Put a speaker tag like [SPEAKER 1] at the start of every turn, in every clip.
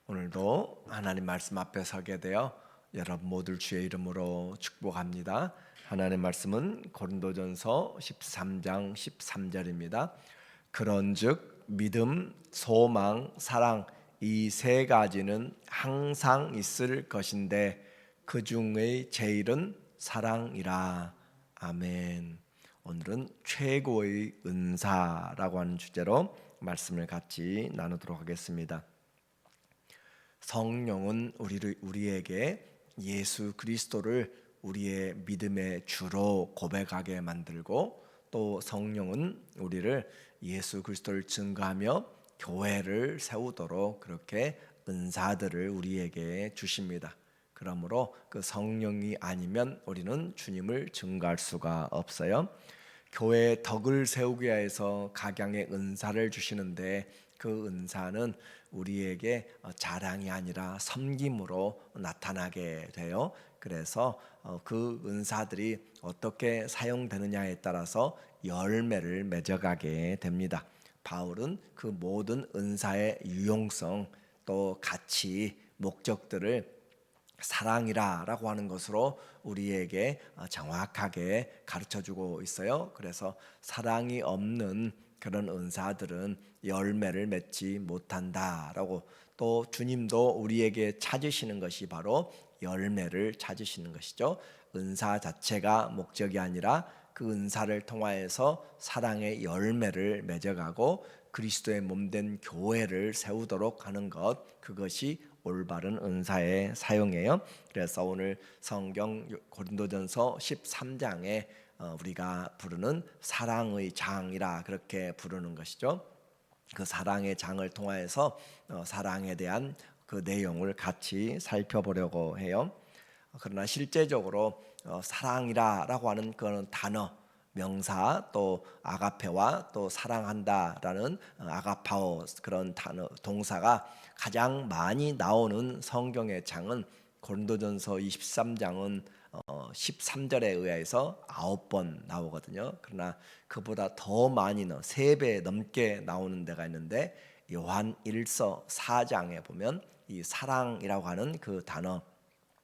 [SPEAKER 1] 오늘도 하나님 말씀 앞에 서게 되어 여러분 모두 주의 이름으로 축복합니다. 하나님 말씀은 고린도전서 13장 13절입니다. 그런즉 믿음, 소망, 사랑 이 세 가지는 항상 있을 것인데 그 중의 제일은 사랑이라. 아멘. 오늘은 최고의 은사라고 하는 주제로 말씀을 같이 나누도록 하겠습니다. 성령은 우리에게 예수 그리스도를 우리의 믿음의 주로 고백하게 만들고, 또 성령은 우리를 예수 그리스도를 증거하며 교회를 세우도록 그렇게 은사들을 우리에게 주십니다. 그러므로 그 성령이 아니면 우리는 주님을 증거할 수가 없어요. 교회의 덕을 세우기 위해서 각양의 은사를 주시는데, 그 은사는 우리에게 자랑이 아니라 섬김으로 나타나게 돼요. 그래서 그 은사들이 어떻게 사용되느냐에 따라서 열매를 맺어가게 됩니다. 바울은 그 모든 은사의 유용성, 또 가치, 목적들을 사랑이라고 하는 것으로 우리에게 정확하게 가르쳐주고 있어요. 그래서 사랑이 없는 그런 은사들은 열매를 맺지 못한다라고, 또 주님도 우리에게 찾으시는 것이 바로 열매를 찾으시는 것이죠. 은사 자체가 목적이 아니라 그 은사를 통하여서 사랑의 열매를 맺어가고 그리스도의 몸된 교회를 세우도록 하는 것, 그것이 올바른 은사의 사용이에요. 그래서 오늘 성경 고린도전서 13장에 우리가 부르는 사랑의 장이라 그렇게 부르는 것이죠. 그 사랑의 장을 통하여서 사랑에 대한 그 내용을 같이 살펴보려고 해요. 그러나 실제적으로 사랑이라고 하는 그런 단어, 명사, 또 아가페와 또 사랑한다라는 아가파오, 그런 단어, 동사가 가장 많이 나오는 성경의 장은 고린도전서 23장은 13절에 의해서 9번 나오거든요. 그러나 그보다 더 많이 3배 넘게 나오는 데가 있는데, 요한 1서 4장에 보면 이 사랑이라고 하는 그 단어,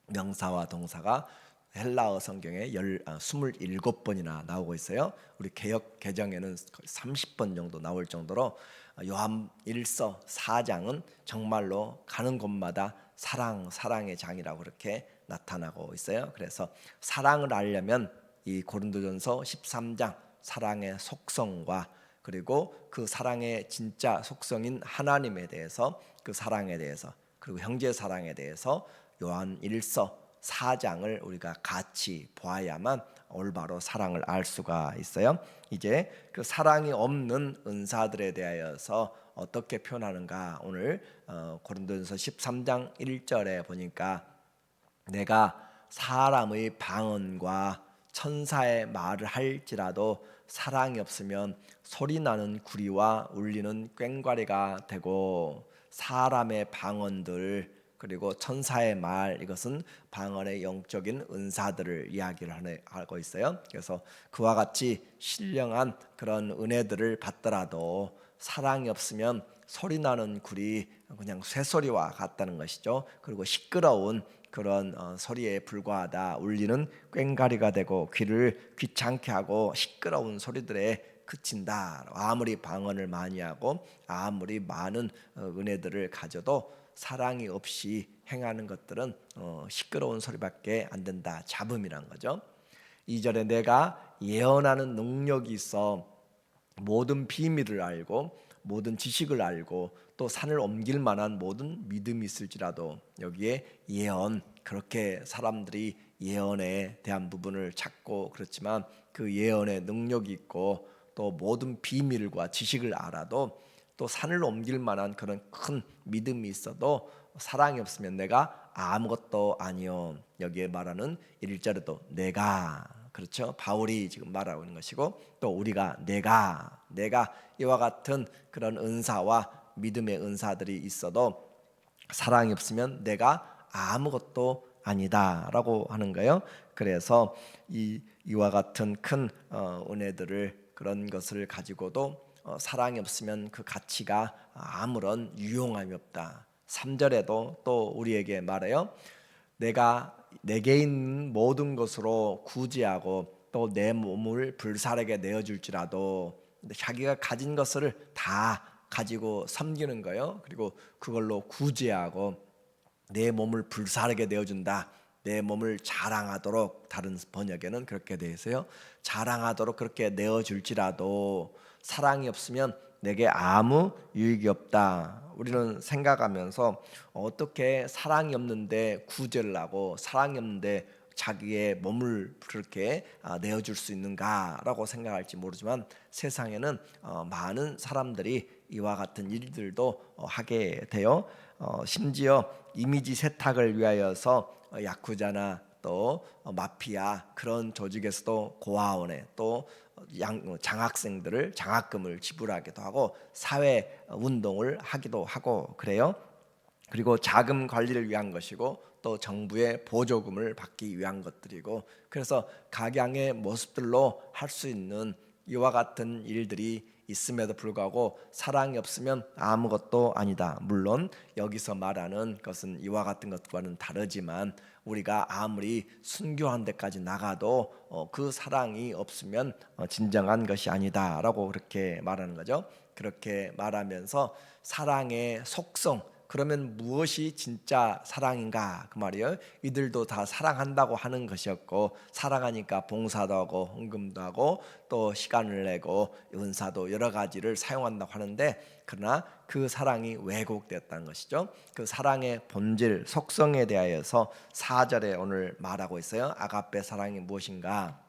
[SPEAKER 1] 명사와 동사가 헬라어 성경에 27번이나 나오고 있어요. 우리 개역 개정에는 30번 정도 나올 정도로 요한 1서 4장은 정말로 가는 곳마다 사랑의 장이라고 그렇게 나타나고 있어요. 그래서 사랑을 알려면 이 고린도전서 13장 사랑의 속성과, 그리고 그 사랑의 진짜 속성인 하나님에 대해서, 그 사랑에 대해서, 그리고 형제 사랑에 대해서 요한 1서 4장을 우리가 같이 보아야만 올바로 사랑을 알 수가 있어요. 이제 그 사랑이 없는 은사들에 대하여서 어떻게 표현하는가, 오늘 고린도전서 13장 1절에 보니까 내가 사람의 방언과 천사의 말을 할지라도 사랑이 없으면 소리나는 구리와 울리는 꽹과리가 되고, 사람의 방언들 그리고 천사의 말, 이것은 방언의 영적인 은사들을 이야기를 하고 있어요. 그래서 그와 같이 신령한 그런 은혜들을 받더라도 사랑이 없으면 소리나는 굴이 그냥 쇠소리와 같다는 것이죠. 그리고 시끄러운 그런 소리에 불과하다, 울리는 꽹과리가 되고 귀를 귀찮게 하고 시끄러운 소리들에 그친다. 아무리 방언을 많이 하고 아무리 많은 은혜들을 가져도 사랑이 없이 행하는 것들은 시끄러운 소리밖에 안 된다. 잡음이란 거죠. 2절에 내가 예언하는 능력이 있어 모든 비밀을 알고 모든 지식을 알고 또 산을 옮길 만한 모든 믿음이 있을지라도, 여기에 예언, 그렇게 사람들이 예언에 대한 부분을 찾고 그렇지만 그 예언의 능력이 있고 또 모든 비밀과 지식을 알아도 또 산을 옮길 만한 그런 큰 믿음이 있어도 사랑이 없으면 내가 아무것도 아니요. 여기에 말하는 1절에도 내가, 그렇죠? 바울이 지금 말하고 있는 것이고, 또 우리가 내가 이와 같은 그런 은사와 믿음의 은사들이 있어도 사랑이 없으면 내가 아무것도 아니다라고 하는 거예요. 그래서 이와 같은 큰 은혜들을, 그런 것을 가지고도 사랑이 없으면 그 가치가 아무런 유용함이 없다. 3절에도 또 우리에게 말해요. 내가 내게 있는 모든 것으로 구제하고 또 내 몸을 불살에게 내어줄지라도 자기가 가진 것을 다 가지고 섬기는 거예요. 그리고 그걸로 구제하고 내 몸을 불사르게 내어준다. 내 몸을 자랑하도록, 다른 번역에는 그렇게 되어 있어요. 자랑하도록 그렇게 내어줄지라도 사랑이 없으면 내게 아무 유익이 없다. 우리는 생각하면서 어떻게 사랑이 없는데 구제를 하고 사랑이 없는데 자기의 몸을 그렇게 내어줄 수 있는가라고 생각할지 모르지만 세상에는 많은 사람들이 이와 같은 일들도 하게 돼요. 심지어 이미지 세탁을 위하여서 야쿠자나 또 마피아 그런 조직에서도 고아원에 또 장학생들을 장학금을 지불하기도 하고 사회 운동을 하기도 하고 그래요. 그리고 자금 관리를 위한 것이고 또 정부의 보조금을 받기 위한 것들이고, 그래서 각양의 모습들로 할 수 있는 이와 같은 일들이 있음에도 불구하고 사랑이 없으면 아무것도 아니다. 물론 여기서 말하는 것은 이와 같은 것과는 다르지만 우리가 아무리 순교한 데까지 나가도 그 사랑이 없으면 진정한 것이 아니다라고 그렇게 말하는 거죠. 그렇게 말하면서 사랑의 속성, 그러면 무엇이 진짜 사랑인가 그 말이에요. 이들도 다 사랑한다고 하는 것이었고, 사랑하니까 봉사도 하고 헌금도 하고 또 시간을 내고 은사도 여러 가지를 사용한다고 하는데, 그러나 그 사랑이 왜곡됐다는 것이죠. 그 사랑의 본질 속성에 대하여서 4절에 오늘 말하고 있어요. 아가페 사랑이 무엇인가?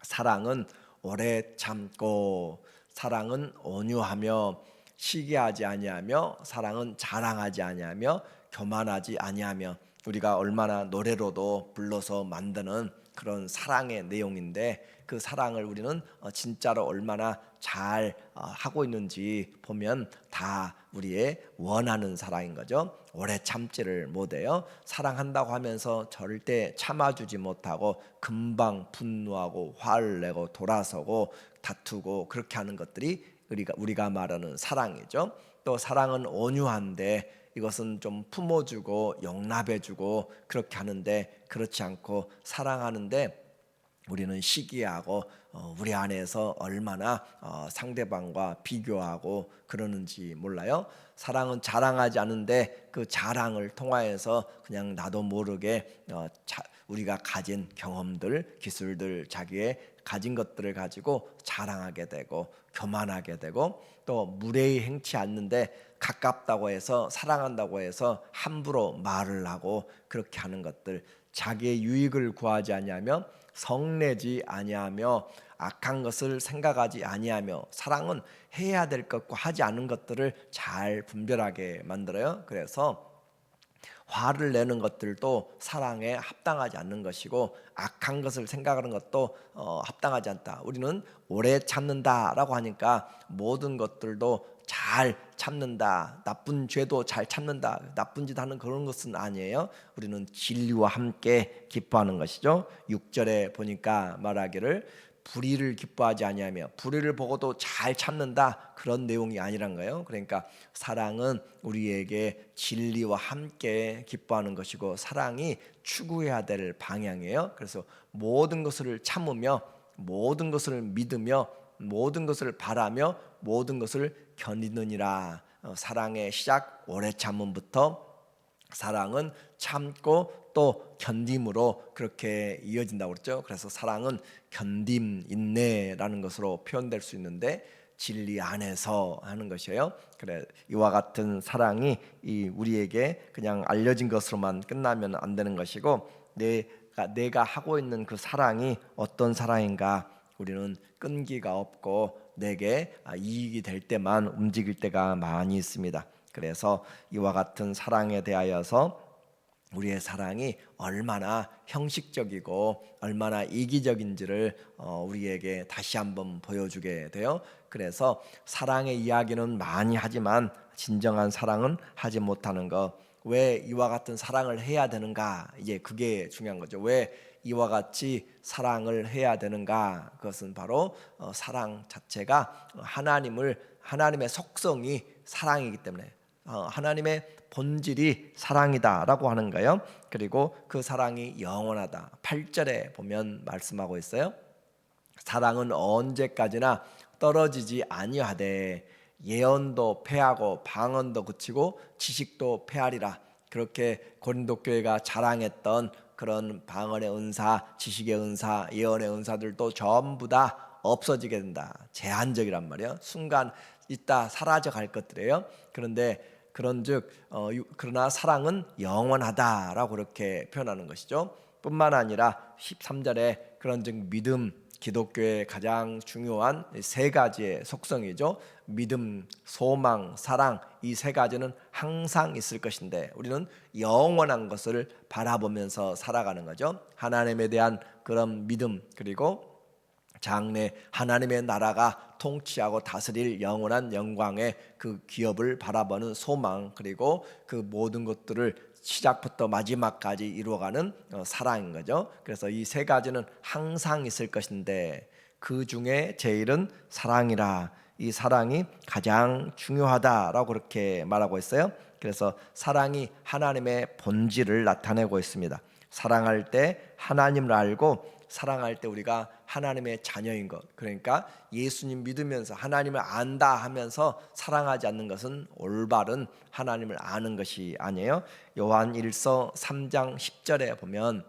[SPEAKER 1] 사랑은 오래 참고, 사랑은 온유하며, 시기하지 아니하며, 사랑은 자랑하지 아니하며, 교만하지 아니하며. 우리가 얼마나 노래로도 불러서 만드는 그런 사랑의 내용인데, 그 사랑을 우리는 진짜로 얼마나 잘 하고 있는지 보면 다 우리의 원하는 사랑인 거죠. 오래 참지를 못해요. 사랑한다고 하면서 절대 참아주지 못하고 금방 분노하고 화를 내고 돌아서고 다투고 그렇게 하는 것들이 우리가 말하는 사랑이죠. 또 사랑은 온유한데, 이것은 좀 품어주고 용납해주고 그렇게 하는데, 그렇지 않고 사랑하는데 우리는 시기하고 우리 안에서 얼마나 상대방과 비교하고 그러는지 몰라요. 사랑은 자랑하지 않은데 그 자랑을 통하여서 그냥 나도 모르게 우리가 가진 경험들, 기술들, 자기의 가진 것들을 가지고 자랑하게 되고 교만하게 되고, 또 무례히 행치 않는데 가깝다고 해서 사랑한다고 해서 함부로 말을 하고 그렇게 하는 것들, 자기의 유익을 구하지 아니하며 성내지 아니하며 악한 것을 생각하지 아니하며. 사랑은 해야 될 것과 하지 않은 것들을 잘 분별하게 만들어요. 그래서 화를 내는 것들도 사랑에 합당하지 않는 것이고, 악한 것을 생각하는 것도 합당하지 않다. 우리는 오래 참는다라고 하니까 모든 것들도 잘 참는다, 나쁜 죄도 잘 참는다, 나쁜 짓 하는 그런 것은 아니에요. 우리는 진리와 함께 기뻐하는 것이죠. 6절에 보니까 말하기를 불의를 기뻐하지 아니하며, 불의를 보고도 잘 참는다, 그런 내용이 아니란 거예요. 그러니까 사랑은 우리에게 진리와 함께 기뻐하는 것이고, 사랑이 추구해야 될 방향이에요. 그래서 모든 것을 참으며, 모든 것을 믿으며, 모든 것을 바라며, 모든 것을 견디느니라. 사랑의 시작 오래 참음부터 사랑은 참고 또 견딤으로 그렇게 이어진다고 그랬죠. 그래서 사랑은 견딤, 인내라는 것으로 표현될 수 있는데, 진리 안에서 하는 것이에요. 그래, 이와 같은 사랑이 우리에게 그냥 알려진 것으로만 끝나면 안 되는 것이고, 내가 하고 있는 그 사랑이 어떤 사랑인가, 우리는 끈기가 없고 내게 이익이 될 때만 움직일 때가 많이 있습니다. 그래서 이와 같은 사랑에 대하여서 우리의 사랑이 얼마나 형식적이고 얼마나 이기적인지를 우리에게 다시 한번 보여주게 돼요. 그래서 사랑의 이야기는 많이 하지만 진정한 사랑은 하지 못하는 것. 왜 이와 같은 사랑을 해야 되는가? 이제 그게 중요한 거죠. 왜 이와 같이 사랑을 해야 되는가? 그것은 바로 사랑 자체가 하나님의 속성이 사랑이기 때문에, 하나님의 본질이 사랑이다라고 하는 거예요. 그리고 그 사랑이 영원하다. 8절에 보면 말씀하고 있어요. 사랑은 언제까지나 떨어지지 아니하되 예언도 패하고 방언도 그치고 지식도 패하리라. 그렇게 고린도 교회가 자랑했던 그런 방언의 은사, 지식의 은사, 예언의 은사들도 전부 다 없어지게 된다. 제한적이란 말이에요. 순간 있다 사라져 갈 것들이에요. 그런데 그런즉 그러나 사랑은 영원하다라고 그렇게 표현하는 것이죠. 뿐만 아니라 13절에 그런즉 믿음, 기독교의 가장 중요한 세 가지의 속성이죠. 믿음, 소망, 사랑, 이 세 가지는 항상 있을 것인데 우리는 영원한 것을 바라보면서 살아가는 거죠. 하나님에 대한 그런 믿음, 그리고 장래 하나님의 나라가 통치하고 다스릴 영원한 영광의 그 기업을 바라보는 소망, 그리고 그 모든 것들을 시작부터 마지막까지 이루어가는 사랑인 거죠. 그래서 이 세 가지는 항상 있을 것인데 그 중에 제일은 사랑이라. 이 사랑이 가장 중요하다라고 그렇게 말하고 있어요. 그래서 사랑이 하나님의 본질을 나타내고 있습니다. 사랑할 때 하나님을 알고 사랑할 때 우리가 하나님의 자녀인 것, 그러니까 예수님 믿으면서 하나님을 안다 하면서 사랑하지 않는 것은 올바른 하나님을 아는 것이 아니에요. 요한 1서 3장 10절에 보면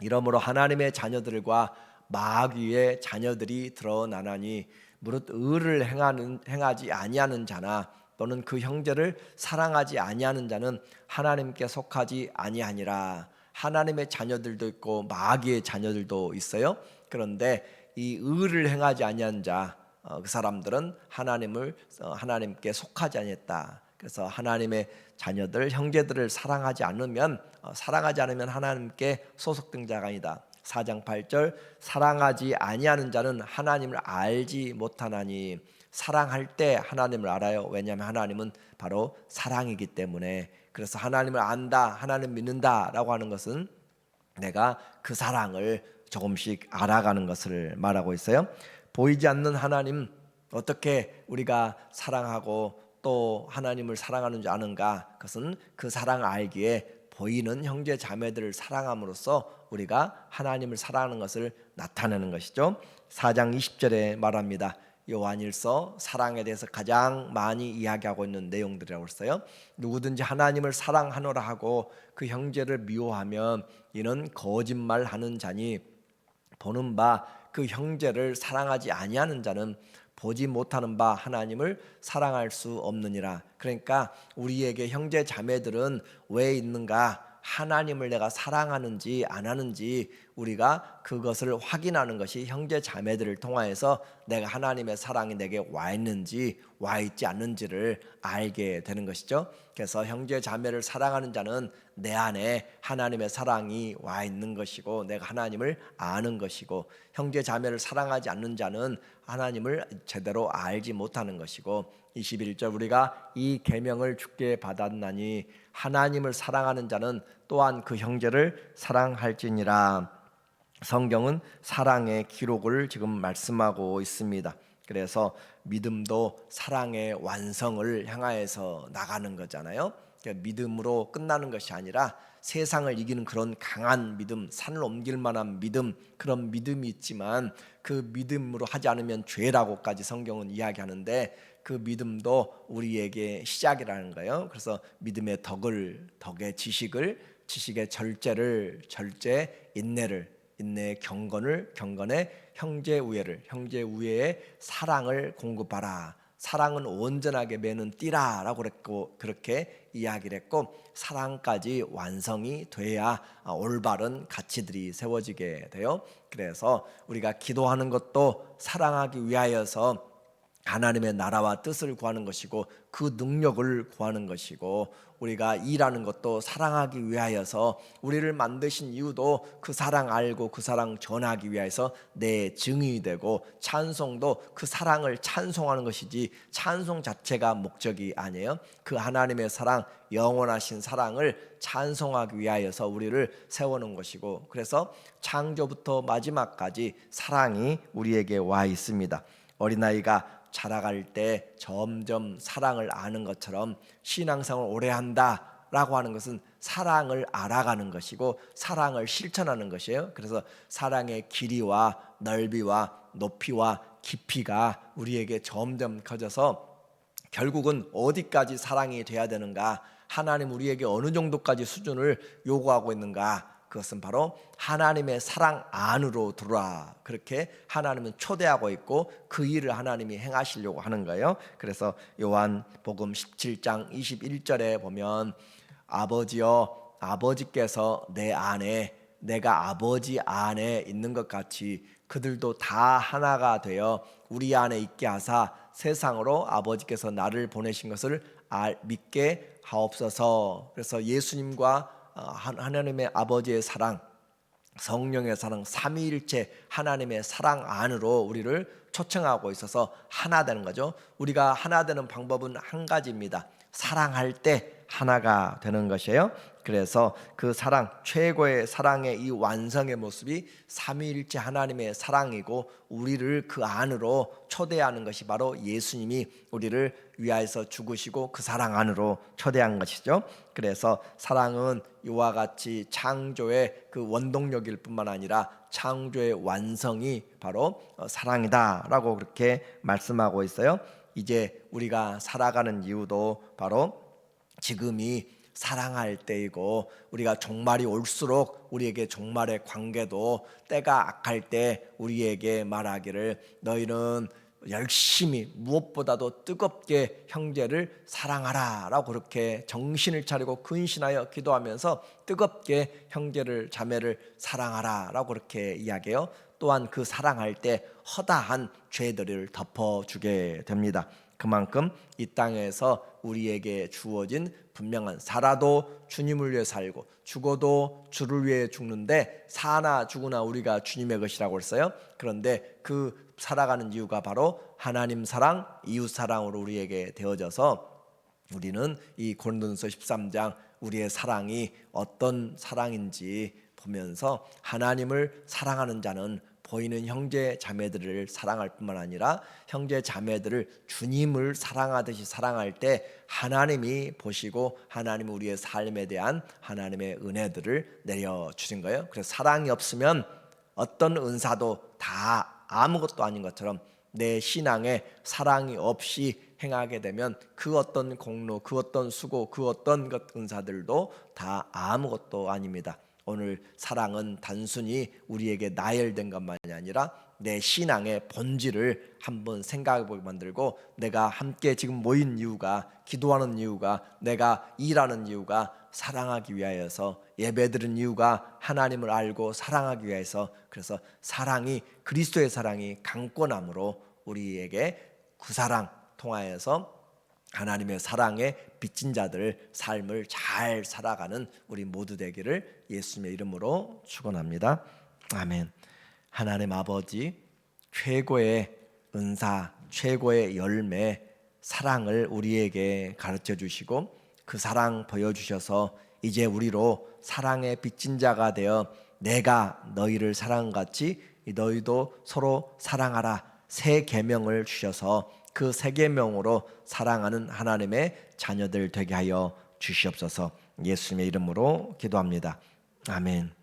[SPEAKER 1] 이러므로 하나님의 자녀들과 마귀의 자녀들이 드러나나니 무릇 의를 행하지 아니하는 자나 또는 그 형제를 사랑하지 아니하는 자는 하나님께 속하지 아니하니라. 하나님의 자녀들도 있고 마귀의 자녀들도 있어요. 그런데 이 의를 행하지 아니한 자, 그 사람들은 하나님께 속하지 아니했다. 그래서 하나님의 자녀들, 형제들을 사랑하지 않으면 하나님께 소속된 자가 아니다. 4장 8절 사랑하지 아니하는 자는 하나님을 알지 못하나니. 사랑할 때 하나님을 알아요. 왜냐하면 하나님은 바로 사랑이기 때문에. 그래서 하나님을 안다, 하나님 믿는다라고 하는 것은 내가 그 사랑을 조금씩 알아가는 것을 말하고 있어요. 보이지 않는 하나님, 어떻게 우리가 사랑하고 또 하나님을 사랑하는 줄 아는가? 그것은 그 사랑을 알기에 보이는 형제 자매들을 사랑함으로써 우리가 하나님을 사랑하는 것을 나타내는 것이죠. 4장 20절에 말합니다. 요한일서 사랑에 대해서 가장 많이 이야기하고 있는 내용들이라고 했어요. 누구든지 하나님을 사랑하노라 하고 그 형제를 미워하면 이는 거짓말하는 자니 보는 바 그 형제를 사랑하지 아니하는 자는 보지 못하는 바 하나님을 사랑할 수 없느니라. 그러니까 우리에게 형제 자매들은 왜 있는가? 하나님을 내가 사랑하는지 안 하는지 우리가 그것을 확인하는 것이 형제 자매들을 통하여서 내가 하나님의 사랑이 내게 와 있는지 와 있지 않는지를 알게 되는 것이죠. 그래서 형제 자매를 사랑하는 자는 내 안에 하나님의 사랑이 와 있는 것이고 내가 하나님을 아는 것이고, 형제 자매를 사랑하지 않는 자는 하나님을 제대로 알지 못하는 것이고, 21절 우리가 이 계명을 주께 받았나니 하나님을 사랑하는 자는 또한 그 형제를 사랑할지니라. 성경은 사랑의 기록을 지금 말씀하고 있습니다. 그래서 믿음도 사랑의 완성을 향하여서 나가는 거잖아요. 그러니까 믿음으로 끝나는 것이 아니라 세상을 이기는 그런 강한 믿음, 산을 옮길 만한 믿음, 그런 믿음이 있지만 그 믿음으로 하지 않으면 죄라고까지 성경은 이야기하는데 그 믿음도 우리에게 시작이라는 거예요. 그래서 믿음의 덕의 지식의 절제, 인내의 경건에 형제 우애의 사랑을 공급하라. 사랑은 온전하게 매는 띠라라고 그렇게 이야기를 했고, 사랑까지 완성이 돼야 올바른 가치들이 세워지게 돼요. 그래서 우리가 기도하는 것도 사랑하기 위하여서 하나님의 나라와 뜻을 구하는 것이고 그 능력을 구하는 것이고, 우리가 일하는 것도 사랑하기 위하여서 우리를 만드신 이유도 그 사랑 알고 그 사랑 전하기 위해서 내 증인이 되고, 찬송도 그 사랑을 찬송하는 것이지 찬송 자체가 목적이 아니에요. 그 하나님의 사랑, 영원하신 사랑을 찬송하기 위하여서 우리를 세워놓은 것이고, 그래서 창조부터 마지막까지 사랑이 우리에게 와 있습니다. 어린아이가 자라갈 때 점점 사랑을 아는 것처럼 신앙생활을 오래 한다라고 하는 것은 사랑을 알아가는 것이고 사랑을 실천하는 것이에요. 그래서 사랑의 길이와 넓이와 높이와 깊이가 우리에게 점점 커져서 결국은 어디까지 사랑이 돼야 되는가, 하나님 우리에게 어느 정도까지 수준을 요구하고 있는가, 그것은 바로 하나님의 사랑 안으로 들어와, 그렇게 하나님은 초대하고 있고 그 일을 하나님이 행하시려고 하는 거예요. 그래서 요한복음 17장 21절에 보면 아버지여, 아버지께서 내 안에 내가 아버지 안에 있는 것 같이 그들도 다 하나가 되어 우리 안에 있게 하사 세상으로 아버지께서 나를 보내신 것을 믿게 하옵소서. 그래서 예수님과 하나님의 아버지의 사랑, 성령의 사랑, 삼위일체 하나님의 사랑 안으로 우리를 초청하고 있어서 하나 되는 거죠. 우리가 하나 되는 방법은 한 가지입니다. 사랑할 때 하나가 되는 것이에요. 그래서 그 사랑, 최고의 사랑의 이 완성의 모습이 삼위일체 하나님의 사랑이고 우리를 그 안으로 초대하는 것이 바로 예수님이 우리를 위하여서 죽으시고 그 사랑 안으로 초대한 것이죠. 그래서 사랑은 이와 같이 창조의 그 원동력일 뿐만 아니라 창조의 완성이 바로 사랑이다라고 그렇게 말씀하고 있어요. 이제 우리가 살아가는 이유도 바로 지금이 사랑할 때이고 우리가 종말이 올수록 우리에게 종말의 관계도 때가 악할 때 우리에게 말하기를 너희는 열심히 무엇보다도 뜨겁게 형제를 사랑하라 라고 그렇게 정신을 차리고 근신하여 기도하면서 뜨겁게 형제를 자매를 사랑하라 라고 그렇게 이야기해요. 또한 그 사랑할 때 허다한 죄들을 덮어주게 됩니다. 그만큼 이 땅에서 우리에게 주어진 분명한, 살아도 주님을 위해 살고 죽어도 주를 위해 죽는데 사나 죽으나 우리가 주님의 것이라고 했어요. 그런데 그 살아가는 이유가 바로 하나님 사랑, 이웃 사랑으로 우리에게 되어져서 우리는 이 고린도전서 13장 우리의 사랑이 어떤 사랑인지 보면서 하나님을 사랑하는 자는 보이는 형제 자매들을 사랑할 뿐만 아니라 형제 자매들을 주님을 사랑하듯이 사랑할 때 하나님이 보시고 하나님은 우리의 삶에 대한 하나님의 은혜들을 내려주신 거예요. 그래서 사랑이 없으면 어떤 은사도 다 아무것도 아닌 것처럼 내 신앙에 사랑이 없이 행하게 되면 그 어떤 공로, 그 어떤 수고, 그 어떤 것 은사들도 다 아무것도 아닙니다. 오늘 사랑은 단순히 우리에게 나열된 것만이 아니라 내 신앙의 본질을 한번 생각해보게 만들고 내가 함께 지금 모인 이유가, 기도하는 이유가, 내가 일하는 이유가 사랑하기 위하여서, 예배드리는 이유가 하나님을 알고 사랑하기 위해서, 그래서 사랑이, 그리스도의 사랑이 강권함으로 우리에게 그 사랑 통하여서 하나님의 사랑에 빚진 자들 삶을 잘 살아가는 우리 모두 되기를 예수님의 이름으로 축원합니다. 아멘. 하나님 아버지, 최고의 은사, 최고의 열매, 사랑을 우리에게 가르쳐 주시고 그 사랑 보여주셔서 이제 우리로 사랑의 빚진 자가 되어 내가 너희를 사랑한 같이 너희도 서로 사랑하라 새 계명을 주셔서 그 새 계명으로 사랑하는 하나님의 자녀들 되게 하여 주시옵소서. 예수님의 이름으로 기도합니다. 아멘.